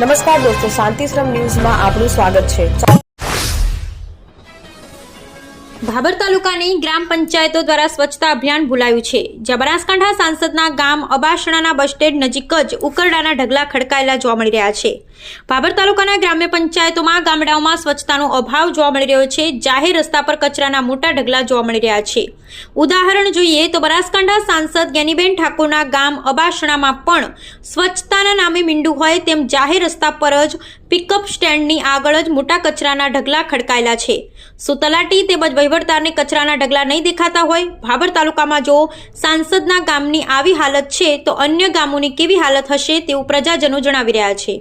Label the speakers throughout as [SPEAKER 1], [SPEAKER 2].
[SPEAKER 1] નમસ્કાર દોસ્તો, શાંતિશ્રમ ન્યૂઝમાં આપનું સ્વાગત છે।
[SPEAKER 2] ભાભર તાલુકાની ગ્રામ પંચાયતો દ્વારા સ્વચ્છતા અભિયાન ભૂલાયું છે। જ્યાં બનાસકાંઠા સાંસદના ગામ અબાસણાના બસ સ્ટેન્ડ નજીક જ ઉકરડાના ઢગલા ખડકાયેલા જોવા મળી રહ્યા છે। ભાભર તાલુકાના ગ્રામ્ય પંચાયતોમાં ગામડાઓમાં સ્વચ્છતાનો અભાવ જોવા મળી રહ્યો છે। જાહેર રસ્તા પર કચરાના મોટા ઢગલા જોવા મળી રહ્યા છે। ઉદાહરણ જોઈએ તો બનાસકાંઠા સાંસદ જ્ઞાનીબેન ઠાકોરના ગામ અબાસણામાં પણ સ્વચ્છતાના નામે મીંડું હોય તેમ જાહેર રસ્તા પર જ પિકઅપ સ્ટેન્ડની આગળ જ મોટા કચરાના ઢગલા ખડકાયેલા છે। શું તલાટી તેમજ વહીવટદારને કચરાના ઢગલા નહીં દેખાતા હોય? ભાભર તાલુકામાં જો સાંસદના ગામની આવી હાલત છે તો અન્ય ગામોની કેવી હાલત હશે તેવું પ્રજાજનો જણાવી રહ્યા છે।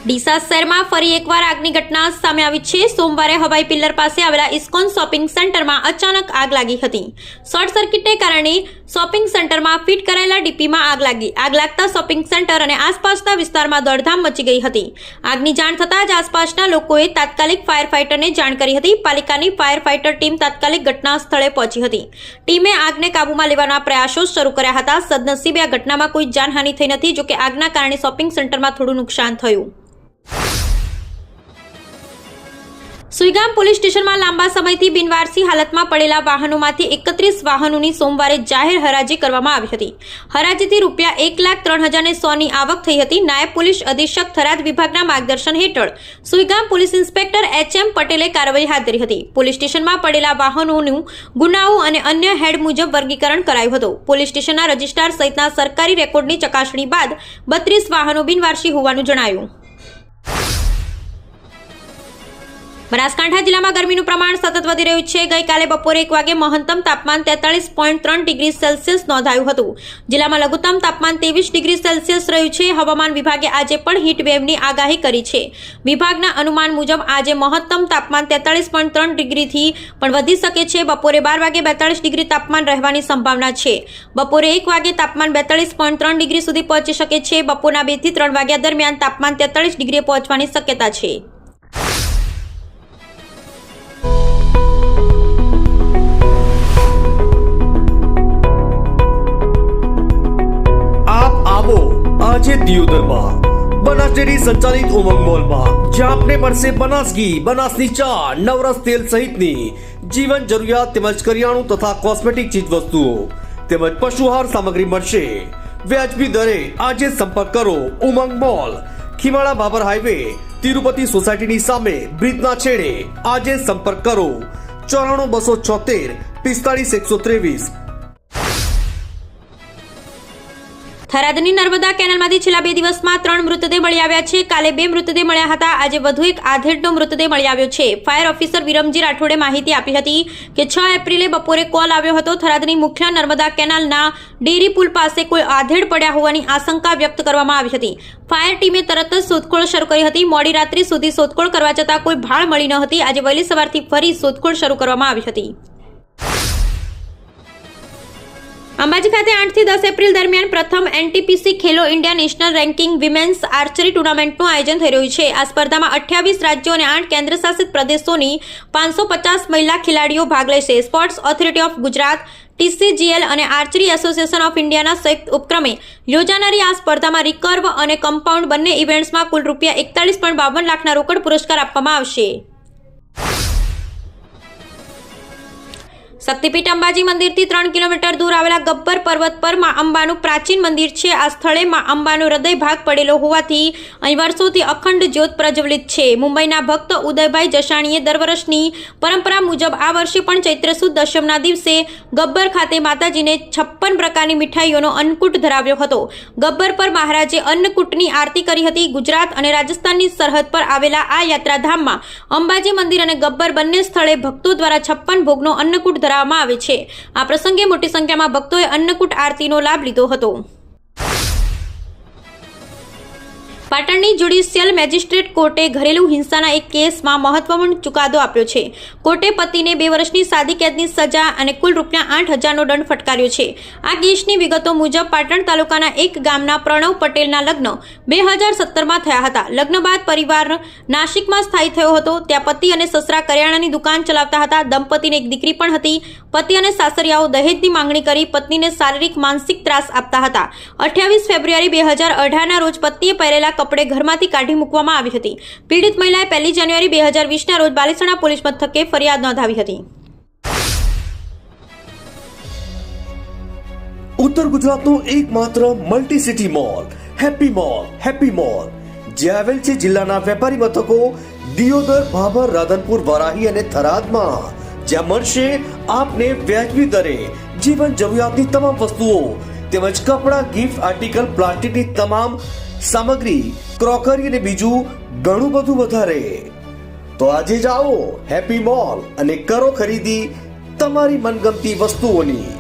[SPEAKER 2] ડીસા શહેરમાં ફરી એકવાર આગની ઘટના સામે આવી છે। સોમવારે હવાઈ પિલ્લર પાસે આવેલા ઇસ્કોન શોપિંગ સેન્ટરમાં અચાનક આગ લાગી હતી। શોર્ટ સર્કિટને કારણે શોપિંગ સેન્ટરમાં ફિટ કરાયેલા ડીપીમાં આગ લાગી। આગ લાગતા શોપિંગ સેન્ટર અને આસપાસના વિસ્તારમાં દોડધામ મચી ગઈ હતી। આગની જાણ થતાં જ આસપાસના લોકોએ તાત્કાલિક ફાયર ફાઇટરને જાણ કરી હતી। પાલિકાની ફાયર ફાઇટર ટીમ તાત્કાલિક ઘટના સ્થળે પહોંચી હતી। ટીમે આગને કાબૂમાં લેવાના પ્રયાસો શરૂ કર્યા હતા। સદનસીબે આ ઘટનામાં કોઈ જાનહાનિ થઈ નથી। જોકે આગના કારણે શોપિંગ સેન્ટરમાં થોડું નુકસાન થયું। સુઈગામ પોલીસ સ્ટેશનમાં લાંબા સમયથી બિનવારસી હાલતમાં પડેલા વાહનોમાંથી 31 વાહનોની સોમવારે જાહેર હરાજી કરવામાં આવી હતી। હરાજીથી રૂપિયા 1,03,100ની આવક થઈ હતી। નાયબ પોલીસ અધિક્ષક થરાદ વિભાગના માર્ગદર્શન હેઠળ સુઈગામ પોલીસ ઇન્સ્પેક્ટર HM પટેલે કાર્યવાહી હાથ ધરી હતી। પોલીસ સ્ટેશનમાં પડેલા વાહનોનું ગુનાઓ અને અન્ય હેડ મુજબ વર્ગીકરણ કરાયું હતું। પોલીસ સ્ટેશનના રજિસ્ટ્રાર સહિતના સરકારી રેકોર્ડની ચકાસણી બાદ 32 વાહનો બિનવારસી હોવાનું જણાયું। બનાસકાંઠા જિલ્લામાં ગરમીનું પ્રમાણ સતત વધી રહ્યું છે। ગઈકાલે બપોરે 1 વાગે મહત્તમ તાપમાન 43.3 ડિગ્રી સેલ્સિયસ નોંધાયું હતું। જિલ્લામાં લઘુત્તમ તાપમાન 23 ડિગ્રી સેલ્સિયસ રહ્યું છે। હવામાન વિભાગે આજે પણ હીટ વેવની આગાહી કરી છે। વિભાગના અનુમાન મુજબ આજે મહત્તમ તાપમાન 43.3 ડિગ્રીથી પણ વધી શકે છે। બપોરે 12 વાગે 42 ડિગ્રી તાપમાન રહેવાની સંભાવના છે। બપોરે 1 વાગે તાપમાન 42.3 ડિગ્રી સુધી પહોંચી શકે છે। બપોરના 2 થી 3 વાગ્યા દરમિયાન તાપમાન 43 ડિગ્રીએ પહોંચવાની શક્યતા છે।
[SPEAKER 3] આજે દિયોદરમાં બનાસ ડેરી સંચાલિત ઉમંગ મોલમાં જ્યાં આપને મળશે બનાસ ઘી, બનાસની ચા, નવરસ તેલ સહિતની જીવન જરૂરિયાત તેમજ કરિયાણું તથા કોસ્મેટિક ચીજ વસ્તુઓ તેમજ પશુઆહાર સામગ્રી મળશે વ્યાજબી દરે। આજે સંપર્ક કરો ઉમંગ મોલ, ખીમાળા ભાભર હાઈવે, તિરુપતિ સોસાયટીની સામે, બ્રિજના છેડે। આજે સંપર્ક કરો 94 276 45 123।
[SPEAKER 2] થરાદની નર્મદા કેનાલમાંથી છેલ્લા 2 દિવસમાં 3 મૃતદેહ મળી આવ્યા છે। કાલે 2 મૃતદેહ મળ્યા હતા। આજે વધુ એક આધેડનો મૃતદેહ મળી આવ્યો છે। ફાયર ઓફિસર વિરમજી રાઠોડે માહિતી આપી હતી કે 6 એપ્રિલે બપોરે કોલ આવ્યો હતો। થરાદની મુખ્ય નર્મદા કેનાલના ડેરી પુલ પાસે કોઈ આધેડ પડ્યા હોવાની આશંકા વ્યક્ત કરવામાં આવી હતી। ફાયર ટીમે તરત જ શોધખોળ શરૂ કરી હતી। મોડી રાત્રિ સુધી શોધખોળ કરવા છતાં કોઈ ભાળ મળી ન હતી। આજે વહેલી સવારથી ફરી શોધખોળ શરૂ કરવામાં આવી હતી। અંબાજી ખાતે 8 થી 10 એપ્રિલ દરમિયાન પ્રથમ NTPC Khelo India national ranking women's archery ટુર્નામેન્ટનું આયોજન થઈ રહ્યું છે। આ સ્પર્ધામાં 28 રાજ્યો અને 8 કેન્દ્રશાસિત પ્રદેશોની 550 મહિલા ખેલાડીઓ ભાગ લેશે। Sports authority of Gujarat, TCGL અને આર્ચરી એસોસિએશન ઓફ ઇન્ડિયાના સંયુક્ત ઉપક્રમે યોજાનારી આ સ્પર્ધામાં રિકર્વ અને કમ્પાઉન્ડ બંને ઇવેન્ટ્સમાં કુલ રૂપિયા 41.52 લાખના રોકડ પુરસ્કાર આપવામાં આવશે। શક્તિપીઠ અંબાજી મંદિરથી 3 કિલોમીટર દૂર આવેલા ગબ્બર પર્વત પર મા અંબાનું પ્રાચીન મંદિર છે। આ સ્થળે મા અંબાનો હૃદય ભાગ પડેલો હોવાથી અહીં વર્ષોથી અખંડ જ્યોત પ્રજ્વલિત છે। મુંબઈના ભક્ત ઉદયભાઈ જસાણીએ દર વર્ષની પરંપરા મુજબ આ વર્ષે પણ ચૈત્ર સુદ દશમના દિવસે ગબ્બર ખાતે માતાજીને 56 પ્રકારની મીઠાઈઓનો અન્નકૂટ ધરાવ્યો હતો। ગબ્બર પર મહારાજે અન્નકૂટની આરતી કરી હતી। ગુજરાત અને રાજસ્થાનની સરહદ પર આવેલા આ યાત્રાધામમાં અંબાજી મંદિર અને ગબ્બર બંને સ્થળે ભક્તો દ્વારા 56 ભોગનો અન્નકૂટ આવે છે। આ પ્રસંગે મોટી સંખ્યામાં ભક્તોએ અન્નકૂટ આરતીનો લાભ લીધો હતો। પાટણની જ્યુડિશિયલ મેજિસ્ટ્રેટ કોર્ટે ઘરેલુ હિંસાના એક કેસમાં મહત્વપૂર્ણ ચુકાદો આપ્યો છે. કોર્ટે પતિને 2 વર્ષની સાદી કેદની સજા અને કુલ ₹8,000નો દંડ ફટકાર્યો છે. આ કેસની વિગતો મુજબ પાટણ તાલુકાના એક ગામના પ્રણવ પટેલના લગ્ન 2017માં થયા હતા. લગ્ન બાદ પરિવાર નાસિકમાં સ્થાયી થયો હતો. ત્યાં પતિ અને સસરા કરિયાણાની દુકાન ચલાવતા હતા. દંપતીને એક દીકરી પણ હતી. પતિ અને સાસરિયાઓ દહેજની માંગણી કરી પત્નીને શારીરિક માનસિક ત્રાસ આપતા હતા. 28 ફેબ્રુઆરી 2018ના રોજ પતિએ પહેરેલા કપડે ઘરમાંથી કાઢી મૂકવામાં આવી હતી. પીડિત મહિલાએ 1 જાન્યુઆરી 2020ના રોજ બાલીસણા પોલીસ મથકે ફરિયાદ નોંધાવી હતી.
[SPEAKER 3] ઉત્તર ગુજરાતનો એકમાત્ર multi city mall happy mall જે આવેલ છે જિલ્લાના વેપારી મથકો દિયોદર, ભાભર, રાધનપુર, વરાહી અને થરાદમાં, જ્યાં મળશે આપને વ્યાજબી દરે જીવન જરૂરિયાતની તમામ વસ્તુઓ તેમજ કપડાં, ગિફ્ટ આર્ટિકલ, પ્લાસ્ટિકની તમામ સામગ્રી, ક્રોકરી અને બીજું ઘણું બધું વધારે. તો આજે જ આવો હેપી મોલ અને કરો ખરીદી તમારી મનગમતી વસ્તુઓની.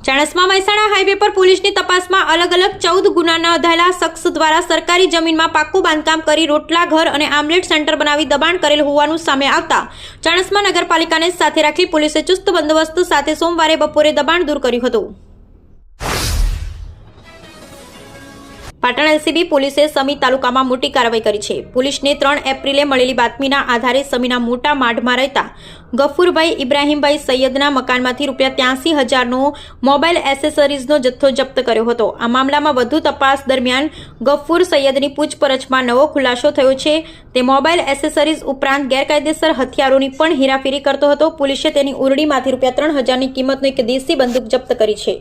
[SPEAKER 2] ચાણસ્મા મહેસાણા હાઈવે પર પોલીસની તપાસમાં અલગ 14 ગુના નોંધાયેલા શખ્સ દ્વારા સરકારી જમીનમાં પાકું બાંધકામ કરી રોટલા ઘર અને આમલેટ સેન્ટર બનાવી દબાણ કરેલ હોવાનું સામે આવતા ચાણસ્મા નગરપાલિકાને સાથે રાખી પોલીસે ચુસ્ત બંદોબસ્ત સાથે સોમવારે બપોરે દબાણ દૂર કર્યું હતું. પાટણ એલસીબી પોલીસે સમી તાલુકામાં મોટી કાર્યવાહી કરી છે. પોલીસને 3 એપ્રિલે મળેલી બાતમીના આધારે સમીના મોટા માઢમાં રહેતા ગફુરભાઈ ઇબ્રાહીમભાઈ સૈયદના મકાનમાંથી ₹83,000નો મોબાઈલ એસેસરીઝનો જથ્થો જપ્ત કર્યો હતો. આ મામલામાં વધુ તપાસ દરમિયાન ગફુર સૈયદની પૂછપરછમાં નવો ખુલાસો થયો છે. તે મોબાઈલ એસેસરીઝ ઉપરાંત ગેરકાયદેસર હથિયારોની પણ હેરાફેરી કરતો હતો. પોલીસે તેની ઓરડીમાંથી ₹3,000ની કિંમતનો એક દેશી બંદૂક જપ્ત કરી છે.